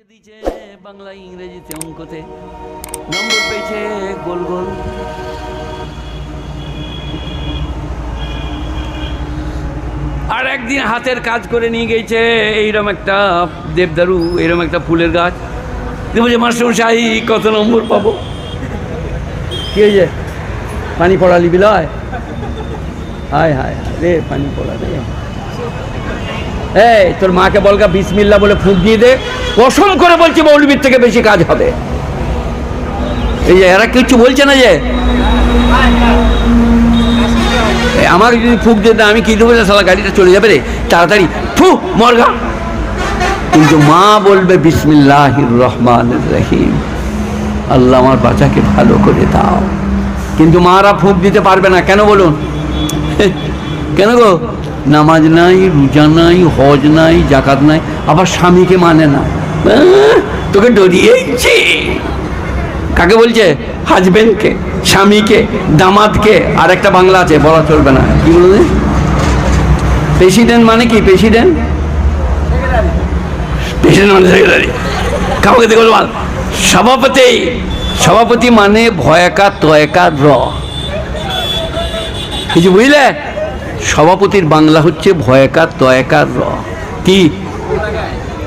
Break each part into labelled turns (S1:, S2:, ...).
S1: দিয়েছে বাংলা ইংরেজিতে অঙ্কতে নম্বর পেয়েছে গোল গোল। আর একদিন হাতের কাজ করে নিয়ে গেছে এইরকম একটা দেবদারু, এইরকম একটা ফুলের গাছ। বলছে মাস্টারমশাই কত নম্বর পাবো? কি হয়েছে? পানি পড়ালি বিলয়? হায় হায় রে, পানি পড়া রে। এই তোর মাকে বলগা বিসমিল্লাহ বলে ফুঁক দিয়ে দে, কসম করে বলছি মৌলবীর থেকে বেশি কাজ হবে। এই যে এরা কিছু বলছে না যে আমাকে যদি ফুঁক দিয়ে দেয় আমি কি দেবো? সালা গাড়িটা চলে যাবে রে, তাড়াতাড়ি ফু মরগা। কিন্তু মা বলবে বিসমিল্লাহির রহমানির রহিম, আল্লাহ আমার বাচ্চাকে ভালো করে দাও। কিন্তু মারা ফুঁক দিতে পারবে না। কেন বলুন? কেন গো? নামাজ নাই, রোজা নাই, হজ নাই, জাকাত নাই, আবার স্বামীকে মানে না। তোকে ডরিয়েছি। কাকে বলছে? হাজবেন্ডকে, স্বামীকে, দামাদকে। আর একটা বাংলা আছে, বলা চলবে না। কি বলুন? প্রেসিডেন্ট মানে কি? প্রেসিডেন্ট প্রেসিডেন্ট মানে সেক্রেটারি। কাউকে দেখো বল সভাপতি। সভাপতি মানে ভয়কা তয়কা র। কিছু বুঝলে? সভাপতির বাংলা হচ্ছে ভয়কার তয়কার র। কি?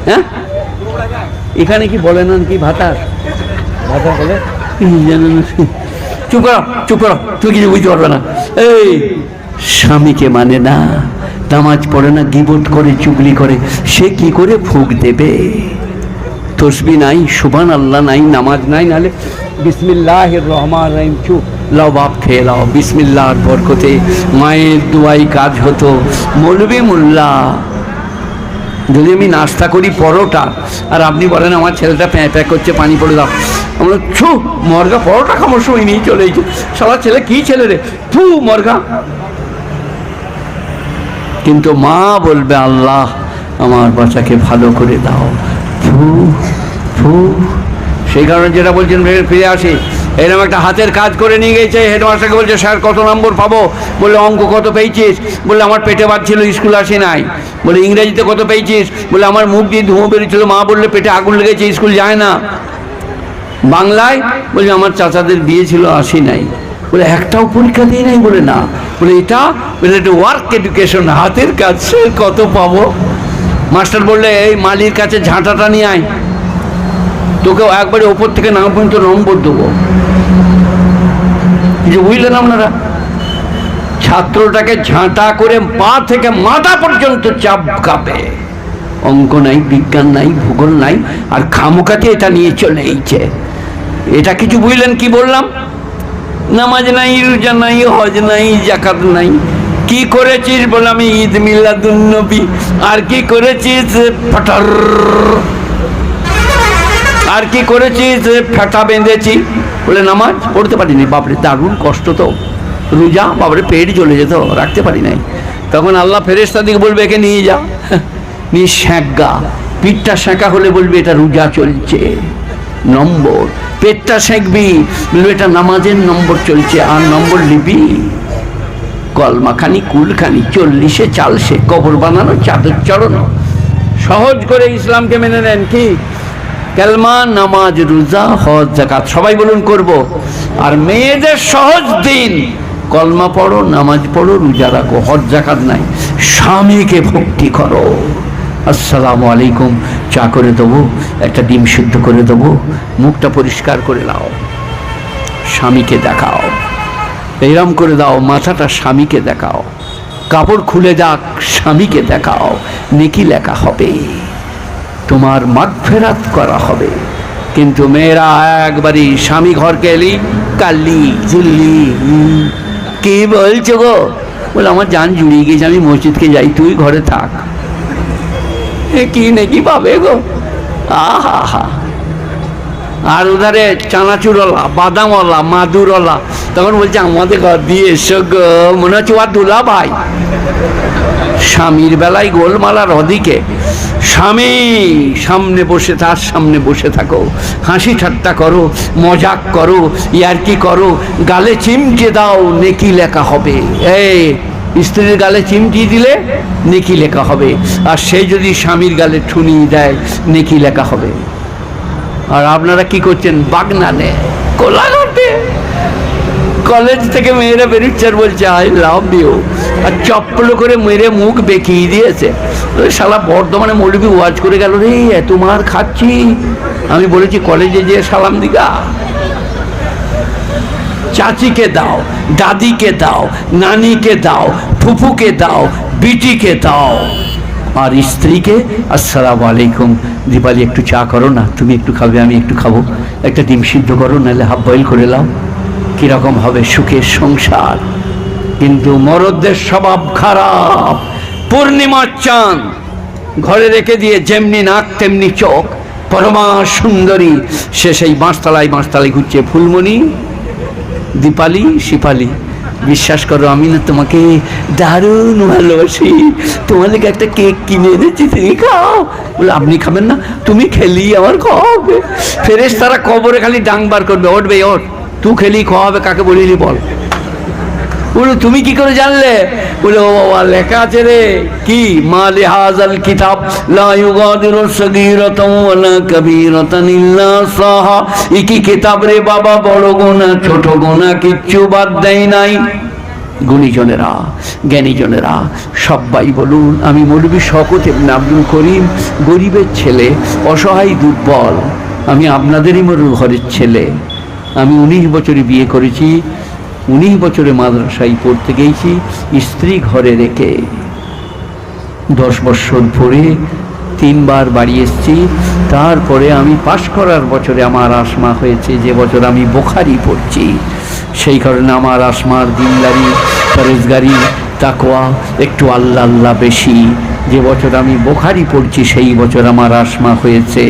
S1: হ্যাঁ, এখানে কি বলে না কি? ভাতার ভাতার বলে জানো না? চুপ করো, চুপ করো, তুমি কিছু বুঝতে পারবে না। এই স্বামীকে মানে না, নামাজ পড়ে না, গীবত করে, চুগলি করে, সে কি করে ফুঁক দেবে? তসবিহ নাই, সুবহানাল্লাহ নাই, নামাজ নাই, নাহলে বিসমিল্লাহির রহমানির রহিম চুপ লাও বাপ খেয়ে লাও, বিসমিল্লাহর বরকতে মায়ের দুয়াই কাজ হতো। মৌলবী মোল্লা যদি আমি নাস্তা করি পরোটা, আর আপনি বলেন আমার ছেলেটা প্যাঁ প্যাঁ করছে, পানি পড়ে দাও, আমরা ছু মর্গা, পরোটা খাবার সময় নিয়ে চলে এসেছে। সবার ছেলে কি ছেলে রে, থু মর্গা। কিন্তু মা বলবে আল্লাহ আমার বাচ্চাকে ভালো করে দাও, ফু ফু। সেই কারণে যেটা বলছেন ফিরে আসি। এরকম একটা হাতের কাজ করে নিয়ে গেছে, হেডমাস্টারকে বলছে স্যার কত নম্বর পাবো? বললে অঙ্ক কত পেয়েছিস? বললে আমার পেটে বাজছিল, স্কুল আসি নাই। বলে ইংরেজিতে কত পেয়েছিস? বলে আমার মুখ দিয়ে ধুঁয়ো বেরিয়েছিল। মা বললে পেটে আগুন লেগেছে, স্কুল যায় না। বাংলায় বলছে আমার চাচাদের বিয়ে ছিল, আসি নাই। বলে একটাও পরীক্ষা দিয়ে নাই? বলে না। বলে এটা? বলে এটা ওয়ার্ক এডুকেশন, হাতের কাজ, সে কত পাবো? মাস্টার বললে এই মালির কাছে ঝাঁটাটা নিয়ে আয়, তোকেও একবারে ওপর থেকে নাম পর্যন্ত নম্বর দেবো। কিছু বুঝলেন আপনারা? ছাত্রটাকে ঝাঁটা করে পা থেকে মাথা পর্যন্ত চাপকাবে। অঙ্ক নাই, বিজ্ঞান নাই, ভূগোল নাই, আর খামোকাতে এটা নিয়ে চলে এইছে। এটা কিছু বুঝলেন কি বললাম? নামাজ নাই, রোজা নাই, হজ নাই, জাকাত নাই। কি করেছিস? বলে আমি ঈদ মিলাদুন নবী। আর কি করেছিস? ফটার। আর কি করেছিস? ফেটা বেঁধেছি। বলে নামাজ পড়তে পারিনি। বাপরে দারুণ কষ্ট তো। রোজা বাপরে পেট জ্বলে যেত, রাখতে পারি নাই। তখন আল্লাহ ফেরেশতা দিকে বলবে একে নিয়ে যা, নিয়ে সেঁকা। পিঠটা সেঁকা হলে বলবে এটা রোজা চলছে, নম্বর। পেটটা সেঁকবি, বলবে এটা নামাজের নম্বর চলছে, আর নম্বর নিবি। কলমাখানি কুলখানি, 40-এ চালসে, কবর বানানো, চাদর চড়ানো। সহজ করে ইসলামকে মেনে নেন। কি? কালমা, নামাজ, রোজা, হজ, যাকাত সবাই বলুন করব। আর মেয়েদের সহজ দিন, কলমা পড়ো, নামাজ পড়ো, রোজা রাখো, হজ জাকাত নাই, স্বামীকে ভক্তি করো। আসসালামু আলাইকুম, চা করে দেবো, একটা ডিম সিদ্ধ করে দেবো, মুখটা পরিষ্কার করে দাও, স্বামীকে দেখাও। এইরম করে দাও, মাথাটা স্বামীকে দেখাও, কাপড় খুলে যাক, স্বামীকে দেখাও, নেকি লেখা হবে, তোমার মাগফিরাত করা হবে। কিন্তু মেয়েরা একবারই স্বামী ঘরকে এলি কাল্লি ঝুল্লি। কি বলছো গো? বলে আমার জান জুড়িয়ে গেছে, আমি মসজিদকে যাই, তুই ঘরে থাক। কি নাকি পাবে গো? আহা হা। আর উধারে চানাচুরওয়ালা, বাদামওয়ালা, মাদুরওয়ালা তখন বলছে আমাদের ঘর দিয়ে এসো গো, মনে হচ্ছে ওর দুলা ভাই। স্বামীর বেলায় গোলমালার ওদিকে, স্বামী সামনে বসে, তার সামনে বসে থাকো, হাসি ঠাট্টা করো, মজাক করো, ইয়ার্কি করো, গালে চিমকে দাও, নেকি লেখা হবে। এই স্ত্রীর গালে চিমটি দিলে নেকি লেখা হবে, আর সেই যদি স্বামীর গালে ঠুনি দেয় নেকি লেখা হবে। আর আপনারা কি করছেন? বাগনানে, কোলাঘাটে কলেজ থেকে মেয়েরা বেরোচ্ছে আর বলছে আই লাভ ইউ, আর চপ্পল করে মেরে মুখ বেঁকিয়ে দিয়েছে। শালা বর্ধমানে মৌলবি ওয়াজ করে গেল, রে এত মার খাচ্ছি। আমি বলেছি কলেজে যে সালাম দিগা, চাচিকে দাও, দাদিকে দাও, নানিকে দাও, ফুফুকে দাও, বিটিকে দাও, আর স্ত্রীকে আসসালামু আলাইকুম, দীপালি একটু চা করো না, তুমি একটু খাবে আমি একটু খাবো, একটা ডিম সিদ্ধ করো, নাহলে হাফ বয়েল করে নাও, কিরকম হবে সুখের সংসার। কিন্তু মরদদের স্বভাব খারাপ। পূর্ণিমার চাঁদ ঘরে রেখে দিয়ে যেমনি নাক তেমনি চোখ, পরমা সুন্দরী, সে সেই বাঁশতলায় ঘুরছে। ফুলমণি, দীপালি, শিপালি, বিশ্বাস করো আমি না তোমাকে দারুণ ভালোবাসি, তোমাদেরকে একটা কেক কিনে এনেছি, তুমি খাও। বলে আপনি খাবেন না? তুমি খেলি আমার খাওয়াবে। ফেরেশতারা কবরে খালি ডাংবার করবে, ওঠবে ওঠ, তুই খেলি খাওয়াবে, কাকে বলিলি বল। বলে তুমি কি করে জানলে? বলে ও বাবা লেখা আছে রে, কি মা লিহাজাল কিতাব লা ইউগাদিরু সগীরাতান ওয়ালা কাবীরাতান ইল্লা সাহা। কি কিতাব রে বাবা, বড় গোনা ছোট গোনা কিচ্ছু বাদ দেয় নাই। গুণীজনেরা, জ্ঞানীজনেরা সবাই বলুন, আমি মৌলভী শওকত ইবনে আব্দুল করিম, গরিবের ছেলে, অসহায় দুর্বল, আমি আপনাদেরই ঘরের ছেলে। আমি 19 বছরে বিয়ে করেছি, 19 বছরে মাদ্রাসায় পড়তে গেছি, স্ত্রী ঘরে রেখে 10 বছর পরে 3 বার বাড়ি এসেছি। তারপরে আমি পাশ করার বছরে আমার আসমা হয়েছে, যে বছর আমি বুখারী পড়ছি। সেই কারণে আমার আসমার দিনদারি, পরেজগারি, তাকওয়া একটু আল্লাহ আল্লাহ বেশি। যে বছর আমি বুখারী পড়ছি সেই বছর আমার আসমা হয়েছে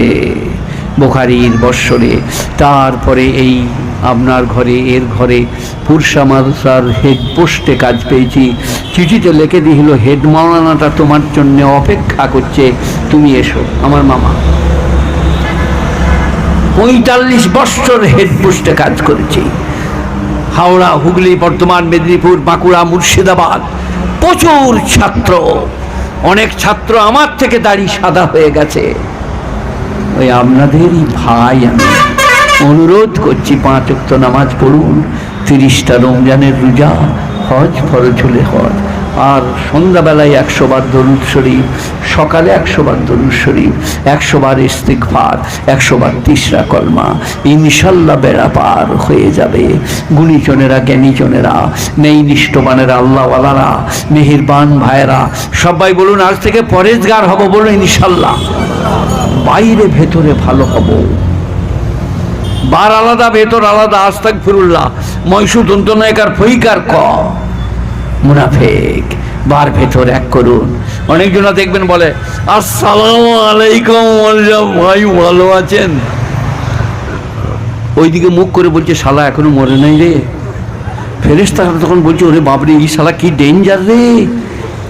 S1: বুখারীর বৎসরে। তারপরে এই আপনার ঘরে, এর ঘরে পুরসা মাদ্রাসার হেড পোস্টে কাজ পেয়েছি। চিঠিতে লিখে দিল, হেড মাওলানাটা তোমার জন্য অপেক্ষা করছে, তুমি এসো। আমার মামা 45 বছর হেড পোস্টে কাজ করেছি। হাওড়া, হুগলি, বর্ধমান, মেদিনীপুর, বাঁকুড়া, মুর্শিদাবাদ, প্রচুর ছাত্র, অনেক ছাত্র আমার থেকে দাড়ি সাদা হয়ে গেছে। ওই আপনাদেরই ভাই, আমি অনুরোধ করছি 5 ওয়াক্ত নামাজ পড়ুন, 30টা রমজানের রোজা, হজ ফরজ হলে হজ, আর সন্ধ্যাবেলায় 100 বার দরুদ শরীফ, সকালে 100 বার দরুদ শরীফ, 100 বার ইস্তিগফার, 100 বার তিসরা কলমা, ইনশাল্লাহ বেড়া পার হয়ে যাবে। গুণীজনেরা, জ্ঞানীজনেরা, নেই নিষ্ঠবানেরা, আল্লাহওয়ালারা, মেহেরবান ভাইয়েরা, সবাই বলুন আজ থেকে পরেজগার হব, বলুন ইনশাল্লাহ। বাইরে ভেতরে ভালো হব, বার আলাদা ভেতর আলাদা। আস্তাগফিরুল্লাহ, ময়সুদ অন্তনায়কার ফইকার ক মুনাফিক, বার ভেতর এক করুন। অনেকজন দেখবেন বলে আসসালামু আলাইকুম, ভাই ভালো আছেন, ওইদিকে মুখ করে বলছে শালা এখনো মরে নাই রে। ফেরেশতা তখন বলছে ওরে বাবরে, এই শালা কি ডেঞ্জার রে,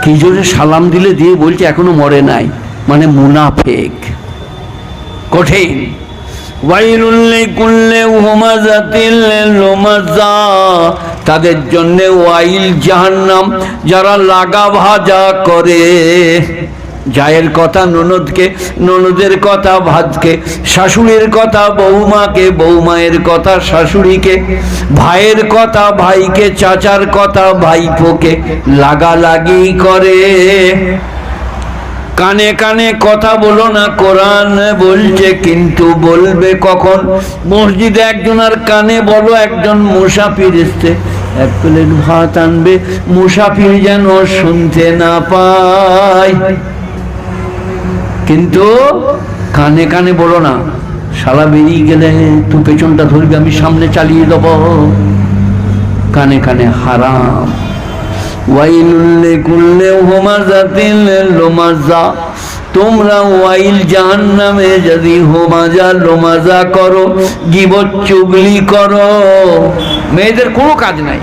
S1: কি জোরে সালাম দিলে দিয়ে বলছে এখনো মরে নাই, মানে মুনাফিক, কঠিন। ওয়াইলুল লিকুল্লি হুমাযাতিল লুমাযা, তাদের জন্য ওয়াইল জাহান্নাম, যারা লাগা ভাজা করে। জায়ের কথা ননদকে, ননদের কথা ভাতকে, শাশুড়ির কথা বৌমাকে, বৌমায়ের কথা শাশুড়িকে, ভাইয়ের কথা ভাইকে, চাচার কথা ভাইপোকে লাগালাগি করে। কানে কানে কথা বলো না, কোরআন বলছে, কিন্তু বলবে কখন? মসজিদে একজন আর কানে বলো, একজন মুসাফির এসছে, 1 প্লেট ভাত আনবে, মুসাফির যেন শুনতে না পায়। কিন্তু কানে কানে বলো না, শালা বেরিয়ে গেলে তুই পেছনটা ধরবি, আমি সামনে চালিয়ে দেব। কানে কানে হারাম। ওয়াইলুল লিকুল্লি হুমাযাতিল লুমাযা, তোমরা ওয়াইল জাহান্নামে যদি হুমাযা লুমাযা করো, গীবত চুগলি করো। মেয়েদের কোনো কাজ নাই,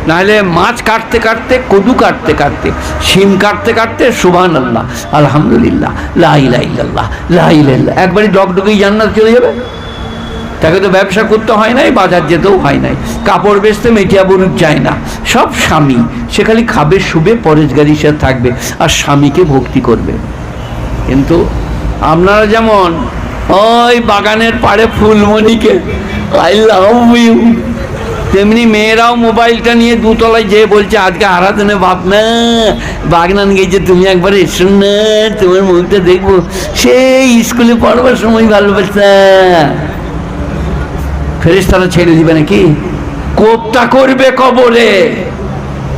S1: নাহলে মাছ কাটতে কাটতে, কদু কাটতে কাটতে, শিম কাটতে কাটতে সুবহানাল্লাহ, আলহামদুলিল্লাহ, লা ইলাহা ইল্লাল্লাহ, লা ইলাহা ইল্লাল্লাহ, একবারই ডগডগেই জান্নাত চলে যাবে। তাকে তো ব্যবসা করতে হয় নাই, বাজার যেতেও হয় নাই, কাপড় বেচতে মেটিয়াবুরুজ যায় না, সব স্বামী। সে খালি খাবে, শুবে, পরেজগারি সে থাকবে, আর স্বামীকে ভক্তি করবে। কিন্তু আপনারা যেমন ওই বাগানের পাড়ে ফুলমণিকে আই লাভ ইউ, তেমনি মেয়েরাও মোবাইলটা নিয়ে দুতলায় যেয়ে বলছে আজকে আরাধনে বাপ না বাগনান গেছে, তুমি একবার এসো না, তোমার মুখটা দেখবো, সেই স্কুলে পড়বার সময় ভালোবাসা। ফেরেশতারা ছেড়ে দিবে নাকি? কোপটা করবে কবরে।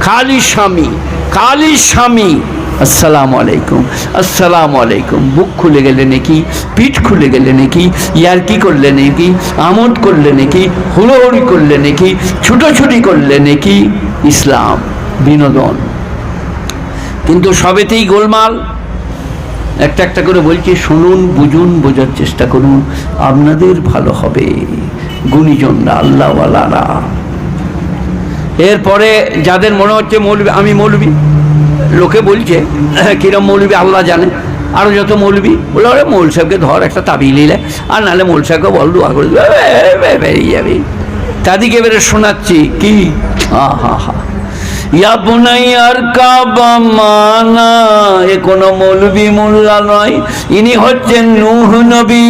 S1: খালি স্বামী, খালি স্বামী, আসসালামু আলাইকুম, আসসালামু আলাইকুম। বুক খুলে গেলে নাকি, পিঠ খুলে গেলে নাকি, ইয়ারকি করলে নাকি, আমোদ করলে নাকি, হুড়োহুড়ি করলে নাকি, ছুটোছুটি করলে নাকি, ইসলাম বিনোদন। কিন্তু সবেতেই গোলমাল। একটা একটা করে বলছি, শুনুন, বুঝুন, বোঝার চেষ্টা করুন, আপনাদের ভালো হবে। গুণীজনরা, আল্লাহওয়ালারা। এরপরে যাদের মনে হচ্ছে মৌলবি, আমি মৌলবি, লোকে বলছে কিরম মৌলবি আল্লাহ জানে, আরও যত মৌলবি বলে ওরে মৌল সাহেবকে ধর একটা তাবিজ নিলে, আর নাহলে মৌল সাহেবকে বল দোয়া করে বেরিয়ে যাবে। তাদেরকে এবারে শোনাচ্ছি কি, হা হা হা, ইয়া বুনাইয়ার কাবা মানা, এ কোনো মৌলবি মোল্লা নয়, ইনি হচ্ছেন নূহ নবী,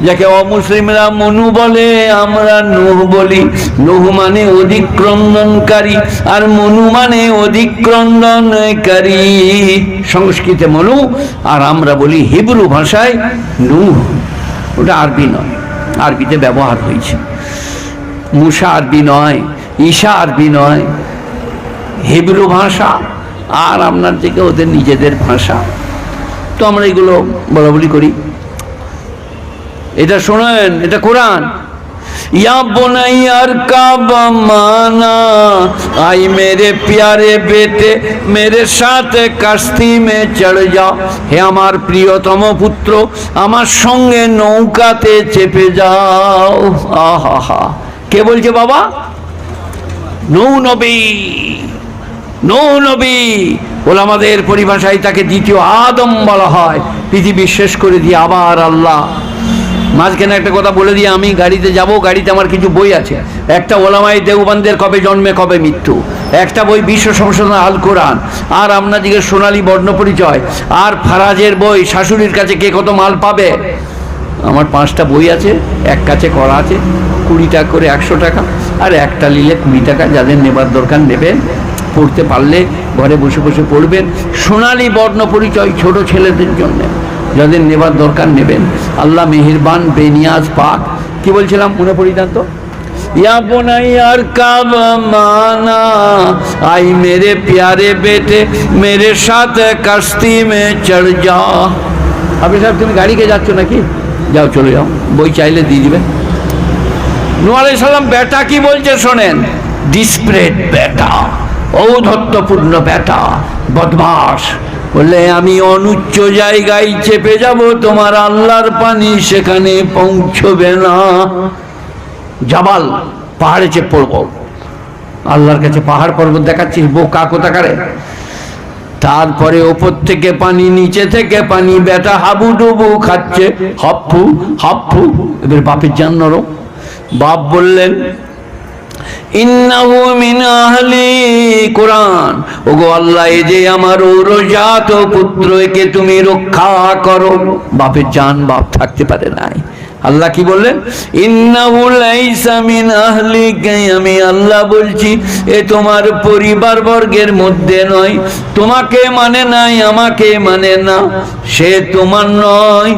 S1: যাকে অমুসলিমরা মনু বলে, আমরা নূহ বলি। নূহ মানে অধিক্রন্দনকারী, আর মনু মানে অধিক্রন্দনকারী। সংস্কৃতে মনু, আর আমরা বলি হিব্রু ভাষায় নূহ। ওটা আরবি নয়, আরবিতে ব্যবহার হয়েছে। মুসা আরবি নয়, ঈশা আরবি নয়, হিব্রু ভাষা, আর আপনার থেকে ওদের নিজেদের ভাষা। তো আমরা এগুলো বলাবলি করি। এটা শোনেন, এটা কোরআন। या बुनैया काबा माना, आई मेरे प्यारे बेटे मेरे साथ कश्ती में चढ़ जाओ, হে আমার প্রিয়তম পুত্র আমার সঙ্গে নৌকাতে চেপে যাও। আহা হা, কে বলছে বাবা? নূহ নবী। নূহ নবী, ওলামাদের পরিভাষায় তাকে দ্বিতীয় আদম বলা হয়। পৃথিবী শেষ করে দিয়ে আবার আল্লাহ। মাঝখানে একটা কথা বলে দিয়ে আমি গাড়িতে যাব, গাড়িতে আমার কিছু বই আছে। একটা ওলামায়ে দেওবন্দের কবে জন্মে কবে মৃত্যু, একটা বই বিশ্ব সংশোধন আল কোরআন, আর আপনাদিকে সোনালী বর্ণ পরিচয়, আর ফারাজের বই শাশুড়ির কাছে কে কত মাল পাবে। আমার 5টা বই আছে, এক কাছে করা আছে, 20 টাকা করে 100 টাকা, আর একটা নিলে 20 টাকা। যাদের নেবার দরকার নেবেন, পড়তে পারলে ঘরে বসে বসে পড়বেন। সোনালী বর্ণ পরিচয় ছোট ছেলেদের জন্য, যাদের নেবার দরকার নেবেন। আল্লাহ মেহেরবান, বেনিয়াজ, পাক। কি বলছিলাম মনে পড়ি না তো? या बुनैया काबा माना, आई मेरे प्यारे बेटे मेरे साथ कश्ती में चढ़ जा। আপনি সাহেব তুমি গাড়িকে যাচ্ছ নাকি? যাও, চলে যাও, বই চাইলে দিয়ে দিবে। নূহ আলাইহিস সালাম বেটা কি বলছে শোনেন, ডিসপ্রেট বেটা, ঔদ্ধত্যপূর্ণ বেটা, বদমাস। বললে আমি অনুচ্চ জায়গায় চেপে যাব, তোমার আল্লাহর পানি সেখানে পৌঁছবে না। জাবাল, পাহাড়ে চেপে পড়বো, আল্লাহর কাছে পাহাড় পর্বত দেখাচ্ছিস, বোকা কোথাকারে। তারপরে ওপর থেকে পানি, নিচে থেকে পানি, বেটা হাবুডুবু খাচ্ছে, হাপ্পু হাপ্পু। এবার বাপের জান নরম। বাপ বললেন ইন্নাহু মিন আহলি, কোরআন, ওগো আল্লাহ, এই যে আমার ঔরজাত পুত্র, একে তুমি রক্ষা করো। বাপের জান, বাপ থাকতে পারে নাই। আল্লাহ কি বললেন? ইন্নাহু লাইসা মিন আহলিকা, আমি আল্লাহ বলছি এ তোমার পরিবার বর্গের মধ্যে নয়। তোমাকে মানে নাই, আমাকে মানে না, সে তোমার নয়।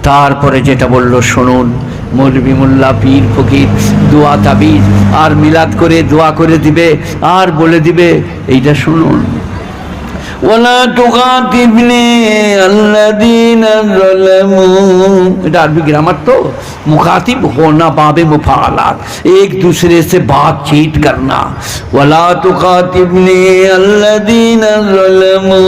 S1: তারপরে যেটা বললো শুনুন, মৌলবি মোল্লা পীর ফকির দোয়া তাবিজ আর মিলাদ করে দোয়া করে দিবে, আর বলে দিবে এইটা শুনুন, ওয়ালা তুগাতিবনি আল্লাযীনা যালামু। এটা আরবি গ্রামার তো। মুখাতিব হোনা বাবে মুফালাত, एक दूसरे से बातचीत करना। ওয়ালা তুগাতিবনি আল্লাযীনা যালামু,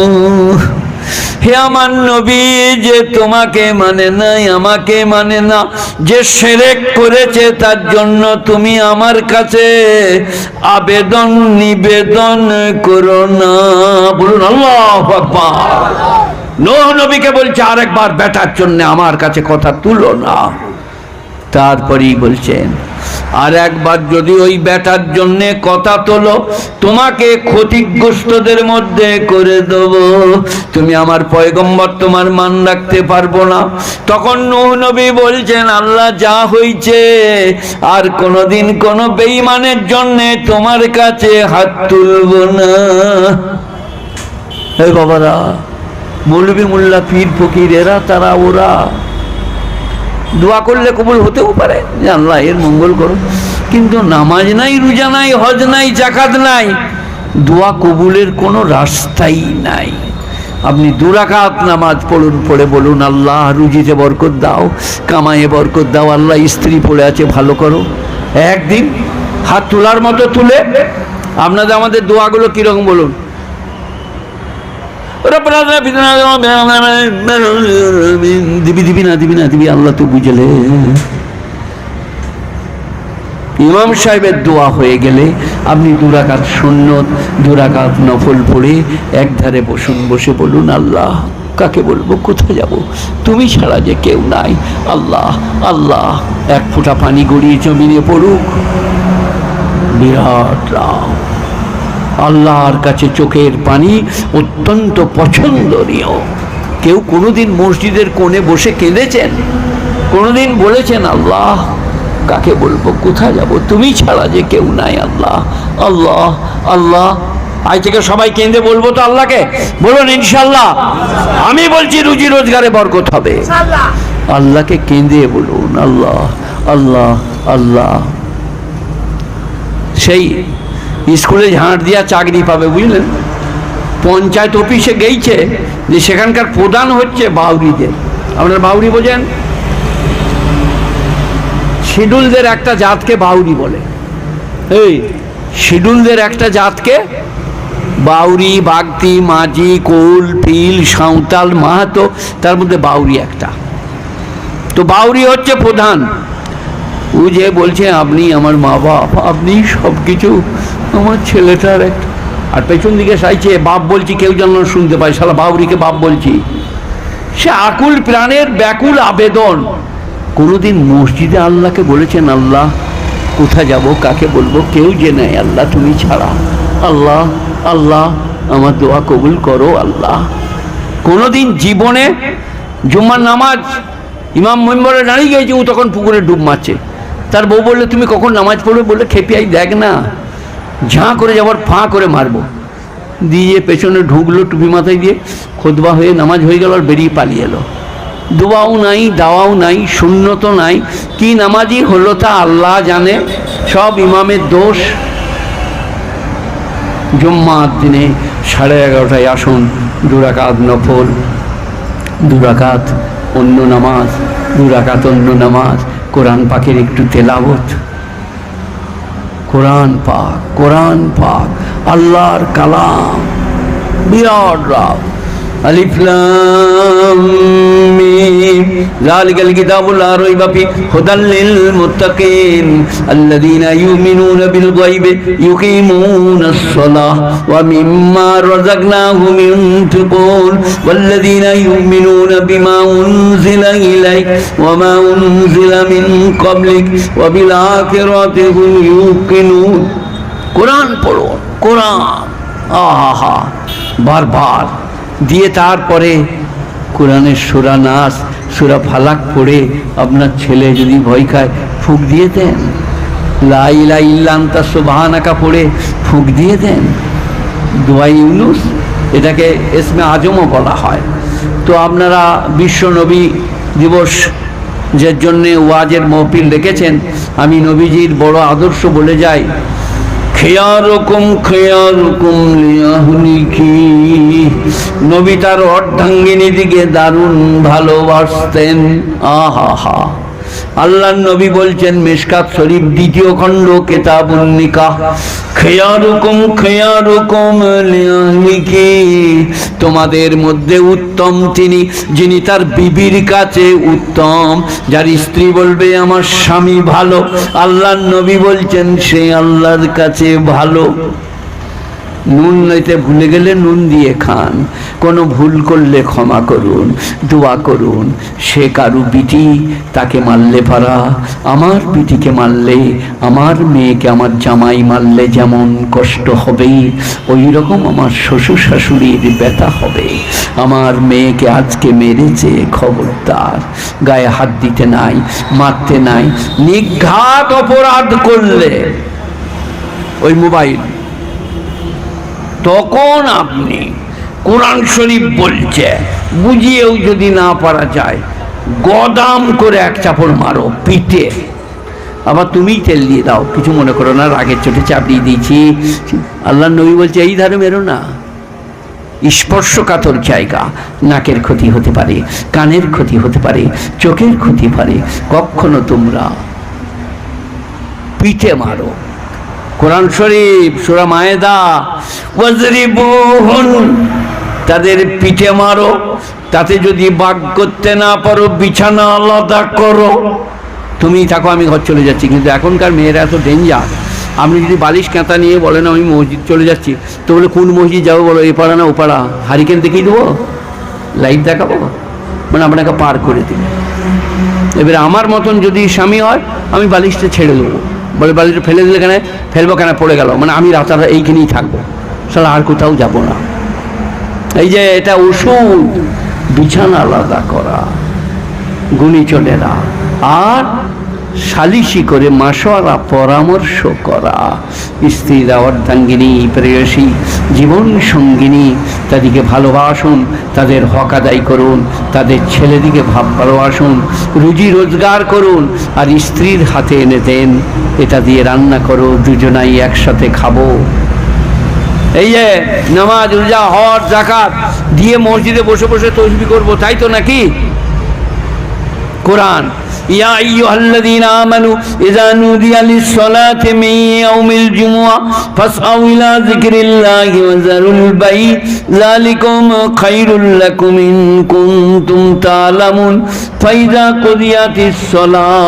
S1: হে আমার নবী, যে তোমাকে মানে নাই, আমাকে মানে না, যে শিরক করেছে তার জন্য তুমি আমার কাছে আবেদন নিবেদন করো না। বলুন আল্লাহু আকবার। নূহ নবীকে বলছে আরেকবার, বেটার জন্য আমার কাছে কথা তুলো না। তারপরেই বলছেন আর একবার যদি ওই বেটার জন্যে কথা তোলো, তোমাকে ক্ষতিগ্রস্তদের মধ্যে করে দেব, তুমি আমার পয়গম্বর, তোমার মান রাখতে পারবো না। তখন নূহ নবী বলছেন, আল্লাহ যা হয়েছে, আর কোনোদিন কোনো বেঈমানের জন্যে তোমার কাছে হাত তুলব না। এই বাবারা, মৌলবী মোল্লা পীর ফকির এরা তারা ওরা দোয়া করলে কবুল হতেও পারে যে আল্লাহ এর মঙ্গল করো, কিন্তু নামাজ নাই, রোজা নাই, হজ নাই, যাকাত নাই, দোয়া কবুলের কোনো রাস্তাই নাই। আপনি 2 রাকাত নামাজ পড়ুন, পড়ে বলুন আল্লাহ রুজিতে বরকত দাও, কামায়ে বরকত দাও, আল্লাহ স্ত্রী পড়ে আছে ভালো করো। একদিন হাত তোলার মতো তুলে আপনাদের আমাদের দোয়াগুলো কিরকম বলুন, দিবি না দিবি আল্লাহ তো বুঝলে। ইমাম সাহেবের দোয়া হয়ে গেলে আপনি 2 রাকাত সুন্নত, 2 রাকাত নফল পড়ে একধারে বসুন, বসে বলুন আল্লাহ কাকে বলবো, কোথায় যাব, তুমি ছাড়া যে কেউ নাই। আল্লাহ আল্লাহ, 1 ফোঁটা পানি গড়িয়ে জমিনে পড়ুক, বিরাট রাম। আল্লাহর কাছে চোখের পানি অত্যন্ত পছন্দনীয়। কেউ কোনোদিন মসজিদের কোণে বসে কেঁদেছেন? কোনোদিন বলেছেন আল্লাহ কাকে বলবো, কোথায় যাব, তুমি ছাড়া যে কেউ নাই। আল্লাহ আল্লাহ আল্লাহ, আজ থেকে সবাই কেঁদে বলবো তো আল্লাহকে, বলুন ইনশাল্লাহ। আমি বলছি রুজি রোজগারে বরকত হবে, আল্লাহকে কেঁদে বলুন আল্লাহ আল্লাহ আল্লাহ। সেই স্কুলে ঝাঁট দিয়া চাকরি পাবে বুঝলেন, পঞ্চায়েত অফিসে গেইছে যে সেখানকার প্রধান হচ্ছে বাউরিদের। আপনার বাউরি বোঝেন? শিডুলদের একটা জাতকে বাউরি বলে। এই শিডুলদের একটা জাতকে বাউরি, বাগতি, মাঝি, কোল, পিল, সাঁওতাল, মাহাতো, তার মধ্যে বাউরি একটা। তো বাউরি হচ্ছে প্রধান। ও যে বলছে আপনি আমার মা বাপ, আপনি সব কিছু, আমার ছেলেটার একটা, আর পেছন দিকে চাইছে বাপ বলছি, কেউ যেন শুনতে পায়, শালা বাউরিকে বাপ বলছি। সে আকুল প্রাণের ব্যাকুল আবেদন। কোনোদিন মসজিদে আল্লাহকে বলেছেন আল্লাহ কোথায় যাব, কাকে বলবো, কেউ যে নেই, আল্লাহ তুমি ছাড়া। আল্লাহ আল্লাহ আমার দোয়া কবুল করো আল্লাহ। কোনোদিন জীবনে জুম্মার নামাজ ইমাম মেম্বরে দাঁড়িয়ে গিয়েছে, ও তখন পুকুরে ডুব মারছে। তার বউ বললে তুমি কখন নামাজ পড়বে, বললে খেপিয়াই দেখ না, ঝাঁ করে যাবার ফাঁ করে মারবো, দিয়ে পেছনে ঢুকলো টুপি মাথায় দিয়ে, খুতবা হয়ে নামাজ হয়ে গেল আর বেরিয়ে পালিয়ে এলো। দোয়াও নাই, দাওয়াও নাই, সুন্নত নাই, কি নামাজি হলো তা আল্লাহ জানে, সব ইমামের দোষ। জুম্মার দিনে 11:30টায় আসুন, 2 রাকাত নফল, 2 রাকাত অন্য নামাজ, 2 রাকাত অন্য নামাজ, কোরআন পাকের একটু তেলাওয়াত, কোরআন পাক, কোরআন পাক আল্লাহর কালাম, বিরাট রাব। আলিফ লাম মিম যালিকাল কিতাবু লা রাইবা ফি হুদাল লিল মুত্তাকিন আল্লাযীনা ইউমিনুনা বিল গায়বি ইউকিমুনাস সালাহ ওয়া মিম্মা রাযাকনাহুম ইউনফিকুন ওয়াল্লাযীনা ইউমিনুনা বিমা উনজিলা ইলাইক ওয়া মা উনজিলা মিন ক্বাবলিক ওয়া বিল আখিরাতি হুম ইউকিনুন। কোরআন পড়ুন, কোরআন আহা বারবার দিয়ে, তারপরে কোরআনের সূরা নাস, সূরা ফালাক পড়ে আপনার ছেলে যদি ভয় খায় ফুঁক দিয়ে দেন, লা ইলাহা ইল্লা আনতা সুবহানাকা পড়ে ফুঁক দিয়ে দেন। দোয়া ইউনুস, এটাকে ইসমে আজমও বলা হয়। তো আপনারা বিশ্ব নবী দিবস যার জন্যে ওয়াজের মহফিল রেখেছেন, আমি নবীজির বড় আদর্শ বলে যাই, খেয়ারকম খেয়ারকম লিয়াহলিকি। নবী তার অর্ধাঙ্গিনী দিকে দারুণ ভালোবাসতেন। আহা হা, আল্লাহর নবী বলছেন মিশকাত শরীফ 2য় খণ্ড কিতাবুন নিকাহ, খেয়ারকম খেয়ারকম লিয়াহলিকি, তোমাদের মধ্যে উত্তম তিনি যিনি তার বিবির কাছে উত্তম। যার স্ত্রী বলবে আমার স্বামী ভালো, আল্লাহর নবী বলছেন সে আল্লাহর কাছে ভালো। নুন নিতে ভুলে গেলে নুন দিয়ে খান, কোনো ভুল করলে ক্ষমা করুন, দোয়া করুন। সে কারু বিটি, তাকে মারলে পারা, আমার বিটিকে মারলে, আমার মেয়েকে আমার জামাই মারলে যেমন কষ্ট হবে, ওই রকম আমার শ্বশুর শাশুড়ির ব্যথা হবে। আমার মেয়েকে আজকে মেরেছে, খবরদার, গায়ে হাত দিতে নাই, মারতে নাই। নিঘাত অপরাধ করলে ওই মোবাইল, তখন আপনি কোরআন শরীফ বলছে, বুঝিয়েও যদি না পারা যায়, গদাম করে এক চাপড় মারো পিঠে। আবার তুমিই তেল দিয়ে দাও, কিছু মনে করো না, রাগের চোটে চাপিয়ে দিয়েছি। আল্লাহ নবী বলছে এই ধারে মেরো না, স্পর্শকাতর জায়গা, নাকের ক্ষতি হতে পারে, কানের ক্ষতি হতে পারে, চোখের ক্ষতি পারে, কখনো তোমরা পিঠে মারো। কোরআন শরীফ সূরা মায়েদা, ওয়াজরিবুহুন, তাদের পিঠে মারো। তাতে যদি বাগ করতে না পারো, বিছানা আলাদা করো। তুমি থাকো, আমি ঘর চলে যাচ্ছি। কিন্তু এখনকার মেয়েরা এত ডেঞ্জার, আপনি যদি বালিশ কাঁথা নিয়ে বলেন আমি মসজিদ চলে যাচ্ছি, তো বলে কোন মসজিদ যাবো বলো, এ পাড়া না ও পাড়া, হারিকেন দেখিয়ে দেবো, লাইট দেখাবো, মানে আপনাকে পার করে দেবে। এবারে আমার মতন যদি স্বামী হয়, আমি বালিশটা ছেড়ে দেবো, বলে বালিশটা ফেলে দিলে কেন, ফেলবো কেন, পড়ে গেল, মানে আমি রাতারা এইখানেই থাকবো, সারা আর কোথাও যাব না। এই যে এটা ওষুধ, বিছানা আলাদা করা, গুণীজনেরা, আর সালিশি করে মাসওয়ারা পরামর্শ করা। স্ত্রীরা অর্ধাঙ্গিনী, প্রেয়সী, জীবন সঙ্গিনী, তাদেরকে ভালোবাসুন, তাদের হক আদায় করুন, তাদের ছেলেদিকে ভালোবাসুন, রুজি রোজগার করুন, আর স্ত্রীর হাতে এনে দেন, এটা দিয়ে রান্না করো, দুজনাই একসাথে খাবো। এই যে নামাজ, রোজা, হজ, যাকাত দিয়ে মসজিদে বসে বসে তসবিহ করবো, তাই তো নাকি? কোরআন, ইয়া আইয়ুহাল্লাযীনা আমানু ইযা নুদিয়া লিস-সালাতি মিন ইয়াউমিল জুমুআহ ফাসআউ ইলা যিকরিল্লাহি ওয়া যারুল বাই' যালিকুম খায়রুল লাকুম ইন কুনতুম তা'লামুন ফাইযা কুদিয়াতিস-সালাহ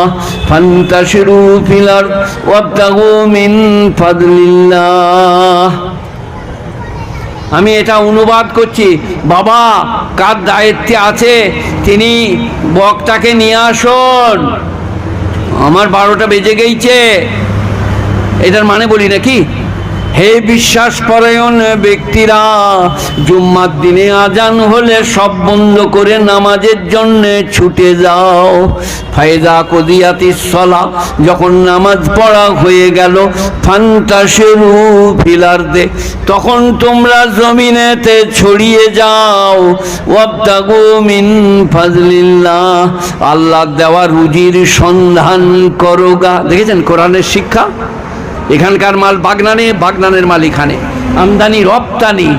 S1: ফান্তাশিরু ফিল আরদ ওয়াবতাগু মিন ফাদলিল্লাহ। আমি এটা অনুবাদ করছি, বাবা কার দায়িত্বে আছে তিনি বক্তাকে নিয়ে আসুন, আমার 12টা বেজে গেছে, এটার মানে বলি নাকি? হে বিশ্বাস পরায়ণ ব্যক্তিরা, জুম্মার দিনে আজান হলে সব বন্ধ করে নামাজের জন্য ছুটে যাও। ফায়দা কুদিয়াতিস সালাহ, যখন নামাজ পড়া হয়ে গেল, ফান্তাশিরু ফিল আরদে, তখন তোমরা জমিনেতে ছড়িয়ে যাও। ওয়াবতাগু মিন ফাজলিল্লাহ, আল্লাহ দেওয়া রুজির সন্ধান করোগা। দেখেছেন কোরআনের শিক্ষা? এখানকার মাল বাগনানে, বাগনানের মাল এখানে, আমদানি রপ্তানি,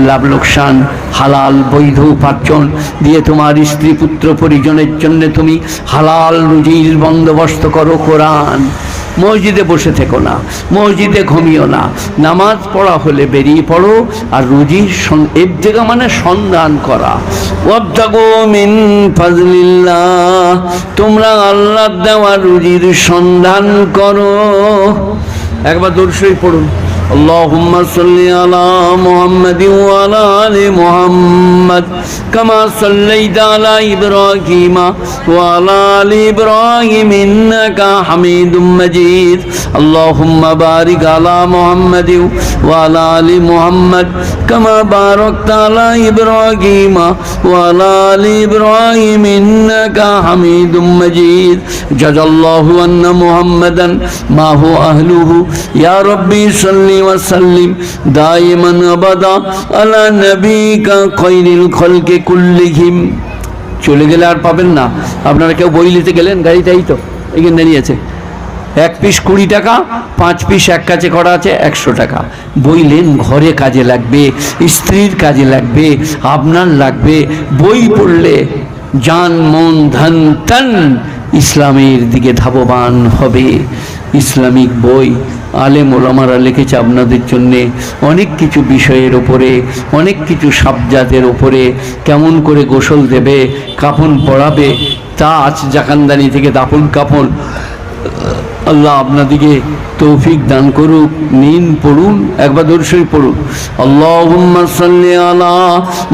S1: লাভ লোকসান, হালাল বৈধ উপার্জন দিয়ে তোমার স্ত্রী পুত্র পরিজনের জন্য তুমি হালাল রুজির বন্দোবস্ত করো। কোরআন, মসজিদে বসে থেকো না, মসজিদে ঘুমিও না, নামাজ পড়া হলে বেরিয়ে পড়ো, আর রুজির ইবতিগা মানে সন্ধান করা। ওয়াবতাগু মিন ফাজলিল্লাহ, তোমরা আল্লাহর দেওয়া রুজির সন্ধান করো। একবার দরুদ শরীফ পড়ুন, আল্লাহুম্মা সাল্লি আলা মুহাম্মাদিন ওয়া আলা আলি মুহাম্মাদ কামা সাল্লাইতা আলা ইব্রাহিম ওয়া আলা আলি ইব্রাহিম ইন্নাকা হামিদুম মাজিদ। আল্লাহুম্মা বারিক আলা মুহাম্মাদিন ওয়া আলা আলি মুহাম্মাদ কামা বারাকতা আলা ইব্রাহিম ওয়া আলা আলি ইব্রাহিম ইন্নাকা হামিদুম মাজিদ। জাযাল্লাহু আন্না মুহাম্মাদান মা হুয়া আহলুহু ইয়া রাব্বি সাল্লি ওয়াসাল্লিম দাইমান আবাদা আলা নবিকা খায়রিল খালকি কুল্লিহিম। চলে গেলে আর পাবেন না। আপনারা কেউ বই নিতে গেলেন, গাড়িটাই তো এখানে দাঁড়িয়ে আছে, 1 পিস 20 টাকা, 5 পিস এক কাছে করা আছে 100 টাকা। বই নেন, ঘরে কাজে লাগবে, স্ত্রীর কাজে লাগবে, আপনার লাগবে। বই পড়লে জান মন ধন তন ইসলামের দিকে ধাবমান হবে। ইসলামিক বই আলেম ওলামারা লিখেছে আপনাদের জন্যে অনেক কিছু বিষয়ের ওপরে, অনেক কিছু সাবজাতের ওপরে, কেমন করে গোসল দেবে, কাফন পরাবে, তাজ জাকানদানি থেকে দাফন কাফন আল্লাহ আপনাদিকে তৌফিক দান করুক। নিন, পড়ুন, একবার দরুদ শরীফ পড়ুন। আল্লাহুম্মা সাল্লি আলা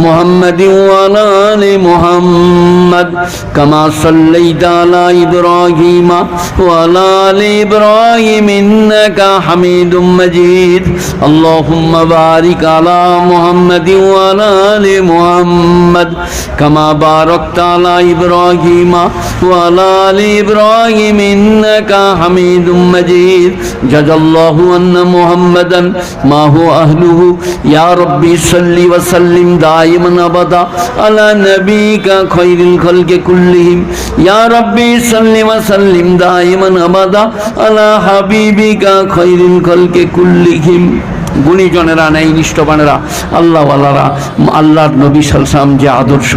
S1: মুহাম্মাদিন ওয়া আলা আলি মুহাম্মাদ কামা সাল্লাইতা আলা ইব্রাহিম ওয়া আলা আলি ইব্রাহিম ইন্নাকা হামিদুম মাজিদ। আল্লাহুম্মা বারিক আলা মুহাম্মাদিন ওয়া আলা আলি মুহাম্মাদ কামা বারাকতা আলা ইব্রাহিম ওয়া আলা আলি ইব্রাহিম ইন্নাকা হামিদুম মাজিদ। জাযাল্লাহু আন্না মুহাম্মাদান মা হুয়া আহলুহু ইয়া রাব্বি সাল্লি ওয়া সাল্লিম দাইমান আবাদা আলা নবিকা খায়রিল খালকি কুল্লিহিম ইয়া রাব্বি সাল্লি ওয়া সাল্লিম দাইমান আবাদা আলা হাবিবিকা খায়রিল খালকি কুল্লিহিম। গুণীজনেরা, নেই নিষ্ঠবানেরা, আল্লাহওয়ালারা, আল্লাহর নবী সাল্লাম যে আদর্শ,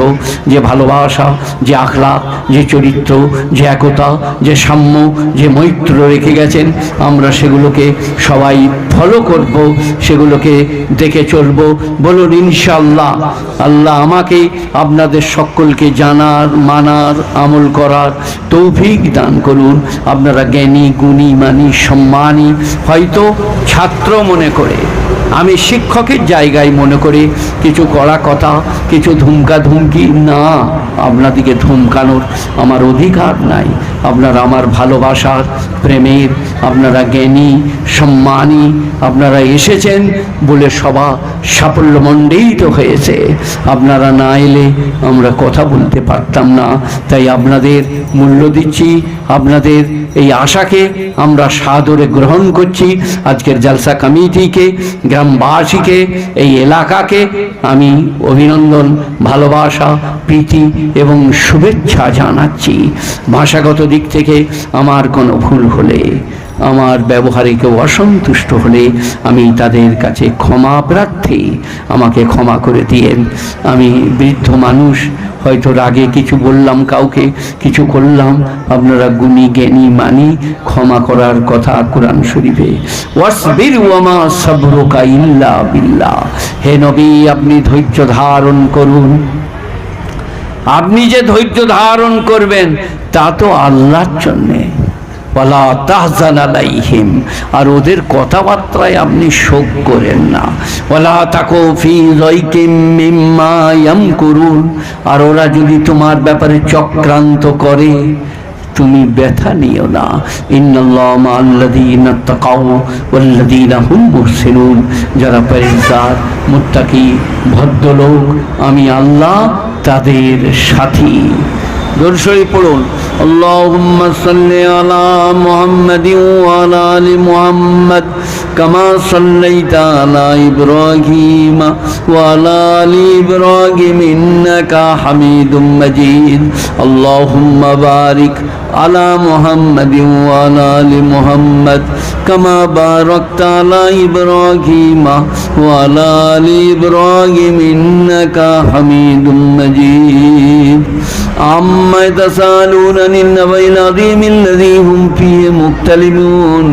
S1: যে ভালোবাসা, যে আখলাক, যে চরিত্র, যে একতা, যে সাম্য, যে মৈত্র রেখে গেছেন, আমরা সেগুলোকে সবাই ফলো করব, সেগুলোকে দেখে চলব। বলুন ইনশাআল্লাহ। আল্লাহ আমাকে আপনাদের সকলকে জানার, মানার, আমল করার তৌফিক দান করুন। আপনারা জ্ঞানী, গুণী, মানী, সম্মানী, হয়তো ছাত্র মনে করে, আমি শিক্ষকের জায়গায় মনে করে কিছু কড়া কথা, কিছু ধুমকি, না, আপনাদিকে ধমকানোর আমার অধিকার নাই। আপনারা আমার ভালোবাসার, প্রেমের, আপনারা জ্ঞানী, সম্মানী, আপনারা এসেছেন বলে সভা সাফল্যমণ্ডিত হয়েছে। আপনারা না এলে আমরা কথা বলতে পারতাম না। তাই আপনাদের মূল্য দিচ্ছি, আপনাদের এই আশাকে আমরা সাদরে গ্রহণ করছি। আজকের জালসা কমিটিকে, গ্রামবাসীকে, এই এলাকাকে আমি অভিনন্দন, ভালোবাসা, প্রীতি এবং শুভেচ্ছা জানাচ্ছি। ভাষাগত দিক থেকে আমার কোনো ভুল হলে, আমার ব্যবহারে কেউ অসন্তুষ্ট হলে আমি তাদের কাছে ক্ষমা প্রার্থী, আমাকে ক্ষমা করে দিয়েন। আমি বৃদ্ধ মানুষ, হয়তো রাগে কিছু বললাম, কাউকে কিছু করলাম, আপনারা গুণী, জ্ঞানী, মানি, ক্ষমা করার কথা কোরআন শরীফে, ওয়াসবির ওয়ামা সাবরুকা ইল্লা বিল্লাহ। হে নবী, আপনি ধৈর্য ধারণ করুন। আপনি যে ধৈর্য ধারণ করবেন তা তো আল্লাহর জন্যে। ওয়ালা তাহজান আলাইহিম, আর ওদের কথাবার্তায় আপনি শোক করেন না। ওয়ালা তাকু ফি যাইকিম মিম্মা ইয়ামকুরুন, আর ওরা যদি তোমার ব্যাপারে চক্রান্ত করে তুমি ব্যথা নিও না। ইন্নাল্লাহা মা'আল্লাযীনা তাকাউ ওয়াল্লাযীনা হুম মুহসিনুন, যারা পরহেজগার, মুত্তাকি, ভদ্রলোক, আমি আল্লাহ তাদের সাথী। দরুদ শরীফ পড়ুন। আল্লাহুম্মা সাল্লি আলা মুহাম্মাদিন ওয়া আলা আলি মুহাম্মাদ কামা সাল্লাইতা আলা ইব্রাহিম ওয়া আলা আলি ইব্রাহিম ইন্নাকা হামিদুম মাজিদ। আল্লাহুম্মা বারিক আলা মুহাম্মাদিন ওয়া আলা আলি মুহাম্মাদ কামা বারাকতা আলা ইব্রাহিম ওয়া আলা আলি ইব্রাহিম ইন্নাকা হামিদুম মাজিদ। আম্মা ইয়াতাসালুনা আনিন নাবাইল আযীমিল্লাযী হুম ফীহি মুখতালিফুন,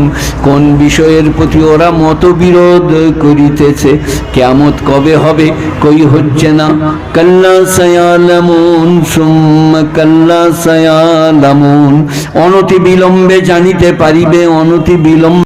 S1: কোন বিষয়ের প্রতি ওরা মতবিরোধ করিতেছে, কিয়ামত কবে হবে, কই হচ্ছে না। কাল্লা সায়ালামুন সুম্মা কাল্লা সায়ালামুন, অনতি বিলম্বে জানিতে পারিবে, অনতি বিলম্বে